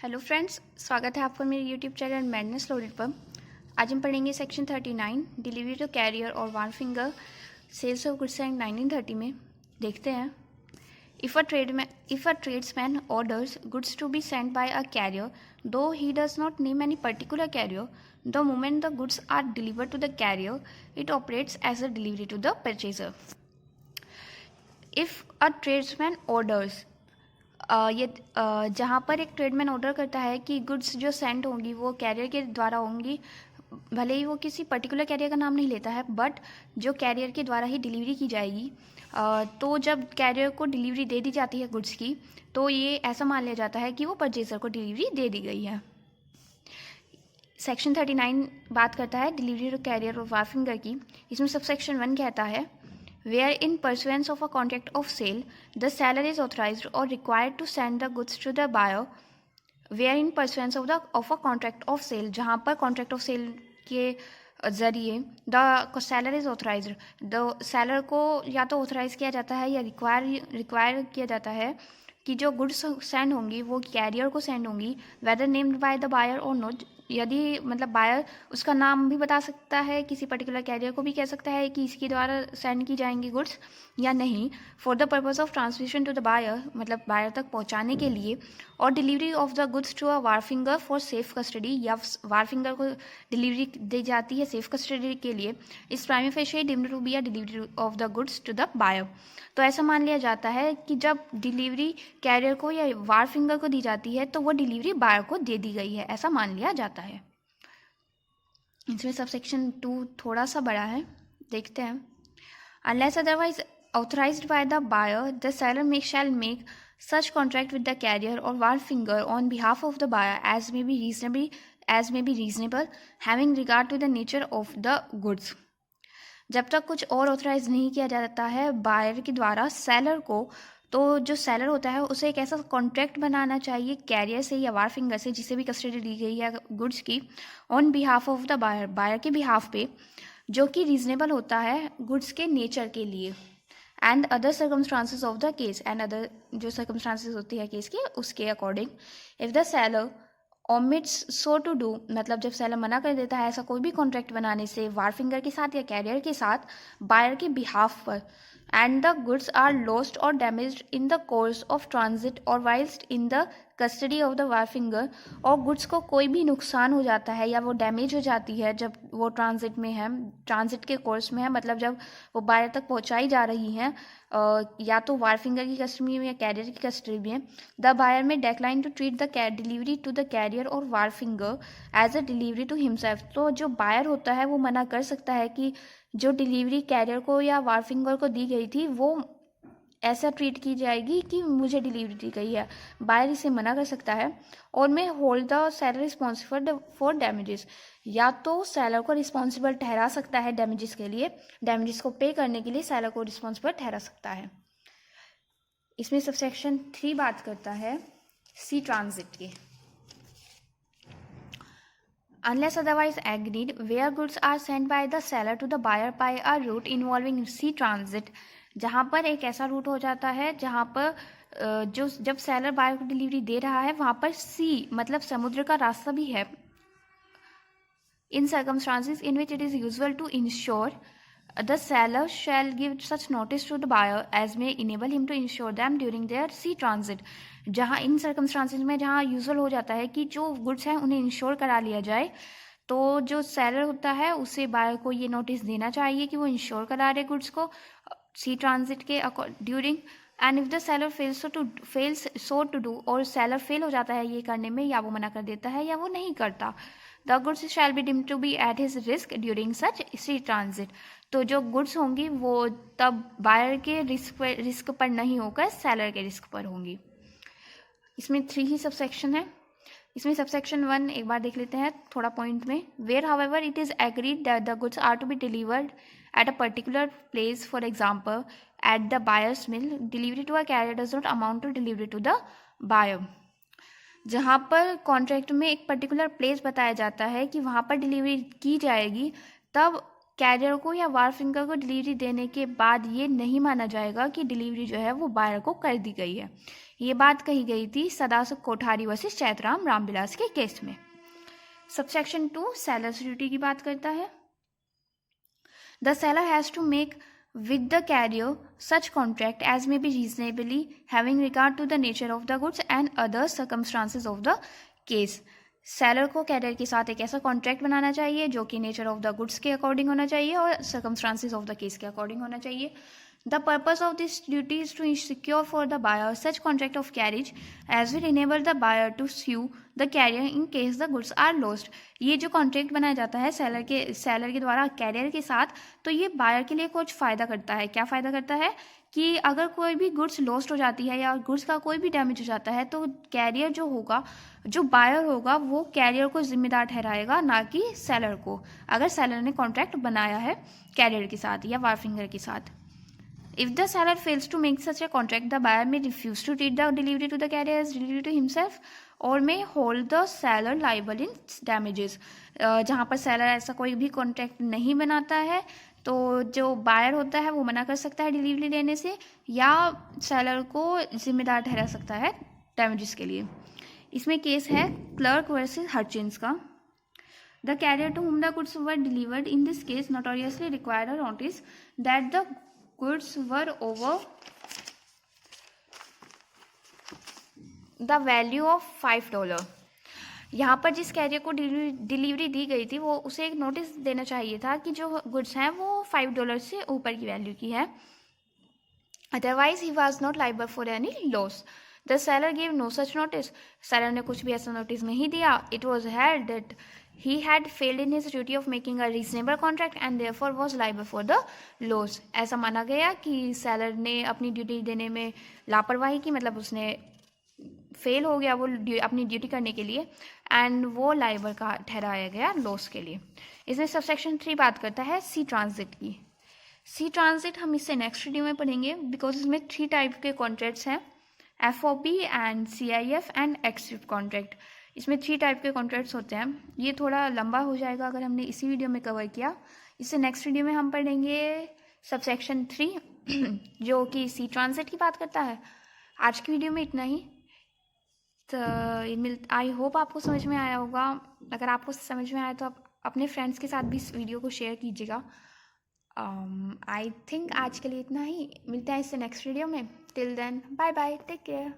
Hello friends, स्वागत है आपका मेरे यूट्यूब चैनल मैडनेस लोडेड पर। आज हम पढ़ेंगे सेक्शन 39 डिलीवरी टू कैरियर और wharfinger sales of goods and 1930 में। देखते हैं। If a tradesman orders goods to be sent by a carrier though he does not name any particular carrier the moment the goods are delivered to the carrier it operates as a delivery to the purchaser. If a tradesman orders जहाँ पर एक tradesman order करता है कि goods जो send होंगी वो career के द्वारा होंगी, भले ही वो किसी पर्टिकुलर कैरियर का नाम नहीं लेता है, बट जो कैरियर के द्वारा ही डिलीवरी की जाएगी, तो जब कैरियर को डिलीवरी दे दी जाती है गुड्स की, तो ये ऐसा मान लिया जाता है कि वो परचेजर को डिलीवरी दे दी गई है। सेक्शन 39 बात करता है डिलीवरी टू कैरियर और वारफिंगर की। इसमें सबसेक्शन 1 कहता है where in pursuance of a contract of sale the seller is authorized or required to send the goods to the buyer where in pursuance of a contract of sale, जहाँ पर contract of sale के ज़रिए the seller is authorized, the seller को या तो authorise किया जाता है या रिक्वायर किया जाता है कि जो गुड्स सेंड होंगी वो कैरियर को सेंड होंगी, whether named by the buyer और नॉट, यदि मतलब बायर उसका नाम भी बता सकता है, किसी पर्टिकुलर कैरियर को भी कह सकता है कि इसके द्वारा सेंड की जाएंगी गुड्स या नहीं, for the purpose of transmission to the buyer, मतलब बायर तक पहुंचाने के लिए, और delivery of the goods to a wharfinger for safe custody, या वारफिंगर को डिलीवरी दी जाती है सेफ कस्टडी के लिए, is prima facie deemed to be a delivery of the goods to the buyer. तो ऐसा मान लिया जाता है कि जब डिलीवरी कैरियर को या वारफिंगर को दी जाती है तो वो डिलीवरी बायर को दे दी गई है, ऐसा मान लिया जाता है। इसमें सबसेक्शन 2 थोड़ा सा बड़ा है, देखते हैं। Unless otherwise authorized by the buyer, the seller shall make such contract with the carrier or warfinger on behalf of the buyer as may be reasonable, having regard to the nature of the goods. जब तक कुछ और authorise नहीं किया जाता है buyer के द्वारा सेलर को, तो जो सेलर होता है उसे एक ऐसा कॉन्ट्रैक्ट बनाना चाहिए कैरियर से या वारफिंगर से, जिसे भी कस्टडी दी गई है गुड्स की, on behalf of the buyer, buyer के बिहाफ पे, जो कि रीजनेबल होता है गुड्स के नेचर के लिए, and other circumstances of the case, and other जो सर्कमस्टांसेस होती है केस के उसके according. If the seller omits so to do, मतलब जब सेलर मना कर देता है ऐसा कोई भी कॉन्ट्रैक्ट बनाने से वारफिंगर के साथ या कैरियर के साथ बायर के बिहाफ पर, and the goods are lost or damaged in the course of transit or whilst in the custody of the wharfinger, और गुड्स को कोई भी नुकसान हो जाता है या वो डैमेज हो जाती है जब वो ट्रांजिट में है, ट्रांजिट के कोर्स में है, मतलब जब वो बायर तक पहुंचाई जा रही हैं, या तो वारफिंगर की कस्टडी में या कैरियर की कस्टडी में, the buyer may decline to treat the delivery to the carrier or wharfinger as a delivery to himself. तो जो बायर होता है वो मना कर सकता है कि जो डिलीवरी कैरियर को या वारफिंगर को दी गई थी वो ऐसा ट्रीट की जाएगी कि मुझे डिलीवरी दी गई है, बायर इसे मना कर सकता है। और मैं hold the seller responsible for damages, या तो सेलर को रिस्पॉन्सिबल ठहरा सकता है डैमेजेस के लिए, डैमेजेस को पे करने के लिए सेलर को रिस्पॉन्सिबल ठहरा सकता है। इसमें सबसेक्शन 3 बात करता है सी ट्रांजिट के। Unless otherwise agreed, where goods are sent by the seller to the buyer by a route involving sea transit, जहाँ पर एक ऐसा रूट हो जाता है जहाँ पर जो जब सेलर बायर को डिलीवरी दे रहा है वहाँ पर सी मतलब समुद्र का रास्ता भी है, in circumstances in which it is usual to ensure the seller shall give such notice to the buyer as may enable him to insure them during their sea transit, जहाँ इन सर्कमस्टांसेस में जहाँ यूजुअल हो जाता है कि जो goods हैं उन्हें इंश्योर करा लिया जाए, तो जो सेलर होता है उसे बायर को ये नोटिस देना चाहिए कि वो इंश्योर करा रहे गुड्स को सी ट्रांजिट के during, and if the seller fails so to do, और सेलर फेल हो जाता है ये करने में, या वो मना कर देता है या वो नहीं करता, the goods shall be deemed to be at his risk during such sea transit, तो जो गुड्स होंगी वो तब बायर के रिस्क पर नहीं होकर सेलर के रिस्क पर होंगी। इसमें 3 ही सबसेक्शन है। इसमें सबसेक्शन 1 एक बार देख लेते हैं थोड़ा पॉइंट में। Where however it is agreed that the goods are to be delivered at a particular place, for example at the buyer's mill, delivery to a carrier does not amount to delivery to the buyer. जहाँ पर contract में एक particular place बताया जाता है कि वहाँ पर डिलीवरी की जाएगी, तब कैरियर को या वारफिंगर को डिलीवरी देने के बाद ये नहीं माना जाएगा कि डिलीवरी जो है वो बायर को कर दी गई है। ये बात कही गई थी सदाशिव कोठारी वर्सेस चैतराम रामविलास के केस में। सबसेक्शन 2 सेलर्स ड्यूटी की बात करता है। The seller has to make with the carrier such contract as may be reasonably having regard to the nature of the goods and other circumstances of the case। Seller को carrier के साथ एक ऐसा contract बनाना चाहिए जो कि nature of the goods के अकॉर्डिंग होना चाहिए और सर्कमस्टांसिस ऑफ द केस के अकॉर्डिंग होना चाहिए। The purpose of this duty is to secure for the buyer such contract of carriage as will enable the buyer to sue the carrier in case the goods are lost. ये जो contract बनाया जाता है seller के द्वारा career के साथ, तो ये बायर के लिए कुछ फ़ायदा करता है। क्या फ़ायदा करता है कि अगर कोई भी गुड्स लॉस्ट हो जाती है या गुड्स का कोई भी डैमेज हो जाता है तो कैरियर जो होगा, जो बायर होगा, वो कैरियर को जिम्मेदार ठहराएगा, ना कि सेलर को, अगर सेलर ने कॉन्ट्रैक्ट बनाया है कैरियर के साथ या वारफिंगर के साथ। If the seller fails to make such a contract, the buyer may refuse to treat the delivery to the carrier as delivery to himself or may hold the seller liable in damages। जहाँ पर seller ऐसा कोई भी contract नहीं बनाता है तो जो बायर होता है वो मना कर सकता है डिलीवरी लेने से या सेलर को जिम्मेदार ठहरा सकता है डैमेजेस के लिए। इसमें केस है क्लर्क वर्सेस हर्चिन्स का। The carrier to whom the goods were delivered in this case notoriously required a notice that the goods were over the value of $5। यहाँ पर जिस कैरियर को डिलीवरी दी गई थी वो उसे एक नोटिस देना चाहिए था कि जो गुड्स हैं वो $5 से ऊपर की वैल्यू की है। Otherwise he was not liable for any loss. The seller give no such notice. Seller ने कुछ भी ऐसा नोटिस नहीं दिया। It was held that he had failed in his duty of making a reasonable contract and therefore was liable for the loss। ऐसा माना गया कि सेलर ने अपनी ड्यूटी देने में लापरवाही की, मतलब उसने फेल हो गया वो अपनी ड्यूटी करने के लिए, एंड वो लाइबल का ठहराया गया लॉस के लिए। इसमें सबसेक्शन 3 बात करता है सी ट्रांजिट की। सी ट्रांजिट हम इससे नेक्स्ट वीडियो में पढ़ेंगे बिकॉज इसमें 3 टाइप के कॉन्ट्रैक्ट्स हैं, FOB and CIF and execute contract. इसमें 3 टाइप के कॉन्ट्रैक्ट्स होते हैं। ये थोड़ा लंबा हो जाएगा अगर हमने इसी वीडियो में कवर किया। इससे नेक्स्ट वीडियो में हम पढ़ेंगे सबसेक्शन 3 जो कि सी ट्रांजिट की बात करता है। आज की वीडियो में इतना ही। तो आई होप आपको समझ में आया होगा। अगर आपको समझ में आया तो आप अपने फ्रेंड्स के साथ भी इस वीडियो को शेयर कीजिएगा। आई थिंक आज के लिए इतना ही। मिलते हैं इससे नेक्स्ट वीडियो में। Till then bye bye, take care.